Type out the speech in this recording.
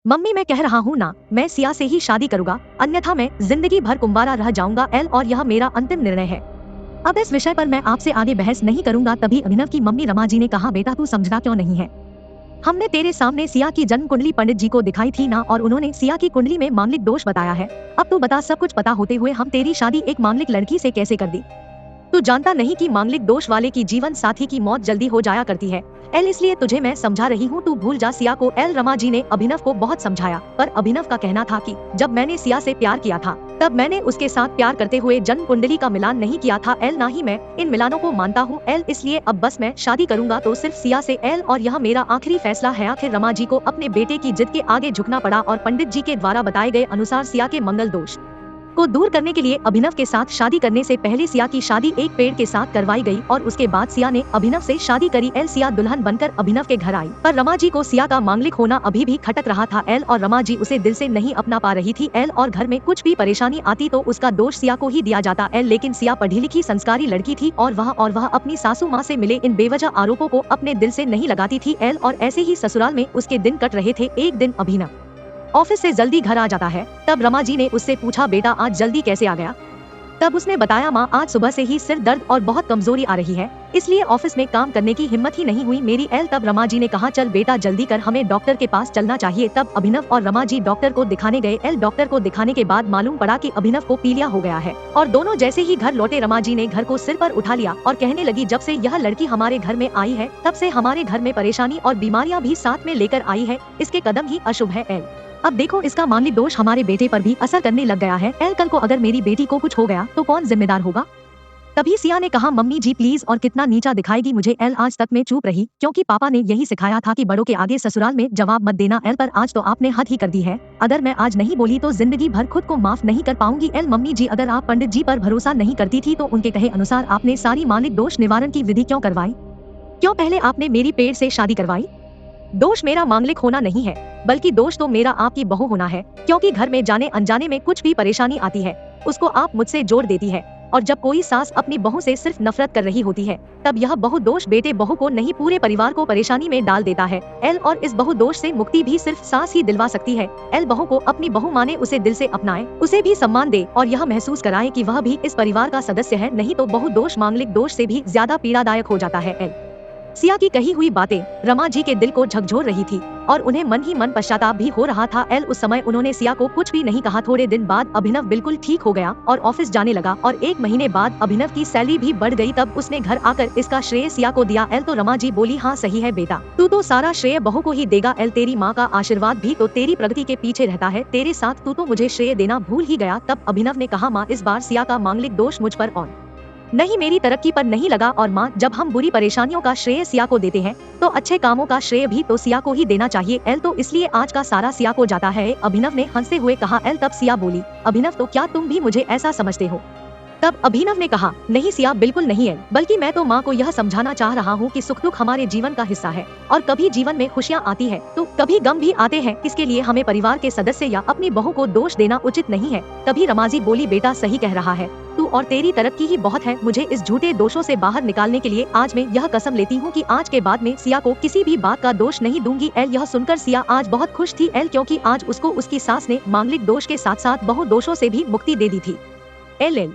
Mummy मैं कह रहा हूँ ना, मैं सिया से ही शादी करूंगा, अन्यथा मैं जिंदगी भर कुंवारा रह जाऊंगा एल, और यह मेरा अंतिम निर्णय है। अब इस विषय पर मैं आपसे आगे बहस नहीं करूंगा। तभी अभिनव की मम्मी रमा जी ने कहा, बेटा तू समझता क्यों नहीं है? हमने तेरे सामने सिया की जन्म कुंडली पंडित जी को दिखाई थी ना, और उन्होंने सिया की कुंडली में मांगलिक दोष बताया है। अब तू बता, सब कुछ पता होते हुए हम तेरी शादी एक मांगलिक लड़की से कैसे कर दी? तू जानता नहीं कि मांगलिक दोष वाले की जीवन साथी की मौत जल्दी हो जाया करती है एल, इसलिए तुझे मैं समझा रही हूँ, तू भूल जा सिया को एल। रमा जी ने अभिनव को बहुत समझाया, पर अभिनव का कहना था कि जब मैंने सिया से प्यार किया था तब मैंने उसके साथ प्यार करते हुए जन्म कुंडली का मिलान नहीं किया था एल, ना ही मैं इन मिलानों को मानता हूँ एल, इसलिए अब बस मैं शादी करूंगा तो सिर्फ सिया से एल, और यह मेरा आखिरी फैसला है। आखिर रमा जी को अपने बेटे की जिद के आगे झुकना पड़ा और पंडित जी के द्वारा बताए गए अनुसार सिया के मंगल दोष को दूर करने के लिए अभिनव के साथ शादी करने से पहले सिया की शादी एक पेड़ के साथ करवाई गई, और उसके बाद सिया ने अभिनव से शादी करी एल। सिया दुल्हन बनकर अभिनव के घर आई, पर रमा जी को सिया का मांगलिक होना अभी भी खटक रहा था एल, और रमा जी उसे दिल से नहीं अपना पा रही थी एल, और घर में कुछ भी परेशानी आती तो उसका दोष सिया को ही दिया जाता एल। लेकिन सिया पढ़ी लिखी संस्कारी लड़की थी, और वह अपनी सासू माँ से मिले इन बेवजह आरोपों को अपने दिल से नहीं लगाती थी एल, और ऐसे ही ससुराल में उसके दिन कट रहे थे। एक दिन अभिनव ऑफिस से जल्दी घर आ जाता है, तब रमा जी ने उससे पूछा, बेटा आज जल्दी कैसे आ गया? तब उसने बताया, माँ आज सुबह से ही सिर दर्द और बहुत कमजोरी आ रही है, इसलिए ऑफिस में काम करने की हिम्मत ही नहीं हुई मेरी एल। तब रमा जी ने कहा, चल बेटा जल्दी कर, हमें डॉक्टर के पास चलना चाहिए। तब अभिनव और रमा जी डॉक्टर को दिखाने गए एल। डॉक्टर को दिखाने के बाद मालूम पड़ा कि अभिनव को पीलिया हो गया है, और दोनों जैसे ही घर लौटे रमा जी ने घर को सिर पर उठा लिया और कहने लगी, जब से यह लड़की हमारे घर में आई है तब से हमारे घर में परेशानी और बीमारियां भी साथ में लेकर आई है, इसके कदम ही अशुभ है एल। अब देखो इसका मांगलिक दोष हमारे बेटे पर भी असर करने लग गया है एल, कल को अगर मेरी बेटी को कुछ हो गया तो कौन जिम्मेदार होगा? तभी सिया ने कहा, मम्मी जी प्लीज, और कितना नीचा दिखाएगी मुझे एल। आज तक मैं चुप रही क्योंकि पापा ने यही सिखाया था कि बड़ों के आगे ससुराल में जवाब मत देना एल, पर आज तो आपने हद ही कर दी है। अगर मैं आज नहीं बोली तो जिंदगी भर खुद को माफ नहीं कर पाऊंगी एल। मम्मी जी अगर आप पंडित जी पर भरोसा नहीं करती थी तो उनके कहे अनुसार आपने सारी मांगलिक दोष निवारण की विधि क्यों करवाई? क्यों पहले आपने मेरी पेड़ से शादी करवाई? दोष मेरा मांगलिक होना नहीं है, बल्कि दोष तो मेरा आपकी बहू होना है, क्योंकि घर में जाने अनजाने में कुछ भी परेशानी आती है उसको आप मुझसे जोड़ देती है, और जब कोई सास अपनी बहू से सिर्फ नफरत कर रही होती है तब यह बहु दोष बेटे बहू को नहीं पूरे परिवार को परेशानी में डाल देता है एल, और इस बहु दोष से मुक्ति भी सिर्फ सास ही दिलवा सकती है एल। बहू को अपनी बहू माने, उसे दिल से अपनाए, उसे भी सम्मान दे और यह महसूस कराए कि वह भी इस परिवार का सदस्य है, नहीं तो बहु दोष मांगलिक दोष से भी ज्यादा पीड़ादायक हो जाता है एल। सिया की कही हुई बातें रमा जी के दिल को झकझोर रही थी, और उन्हें मन ही मन पश्चाताप भी हो रहा था एल। उस समय उन्होंने सिया को कुछ भी नहीं कहा। थोड़े दिन बाद अभिनव बिल्कुल ठीक हो गया और ऑफिस जाने लगा, और 1 महीने बाद अभिनव की सैलरी भी बढ़ गई। तब उसने घर आकर इसका श्रेय सिया को दिया एल। तो रमा जी बोली, हाँ सही है बेटा, तू तो सारा श्रेय बहू को ही देगा एल, तेरी माँ का आशीर्वाद भी तो तेरी प्रगति के पीछे रहता है तेरे साथ, तू तो मुझे श्रेय देना भूल ही गया। तब अभिनव ने कहा, माँ इस बार सिया का मांगलिक दोष मुझ पर और नहीं मेरी तरक्की पर नहीं लगा, और माँ जब हम बुरी परेशानियों का श्रेय सिया को देते हैं तो अच्छे कामों का श्रेय भी तो सिया को ही देना चाहिए एल, तो इसलिए आज का सारा सिया को जाता है। अभिनव ने हंसते हुए कहा एल। तब सिया बोली, अभिनव तो क्या तुम भी मुझे ऐसा समझते हो? तब अभिनव ने कहा, नहीं सिया बिल्कुल नहीं है, बल्कि मैं तो माँ को यह समझाना चाह रहा हूँ कि सुख दुख हमारे जीवन का हिस्सा है, और कभी जीवन में खुशियाँ आती है तो कभी गम भी आते हैं, इसके लिए हमें परिवार के सदस्य या अपनी बहू को दोष देना उचित नहीं है। तभी रमाजी बोली, बेटा सही कह रहा है तू, और तेरी तरक्की ही बहुत है। मुझे इस झूठे दोषों से बाहर निकालने के लिए आज मैं यह कसम लेती हूँ कि आज के बाद में सिया को किसी भी बात का दोष नहीं दूंगी एल। यह सुनकर सिया आज बहुत खुश थी एल, क्योंकि आज उसको उसकी सास ने मांगलिक दोष के साथ साथ बहु दोषों से भी मुक्ति दे दी थी एल।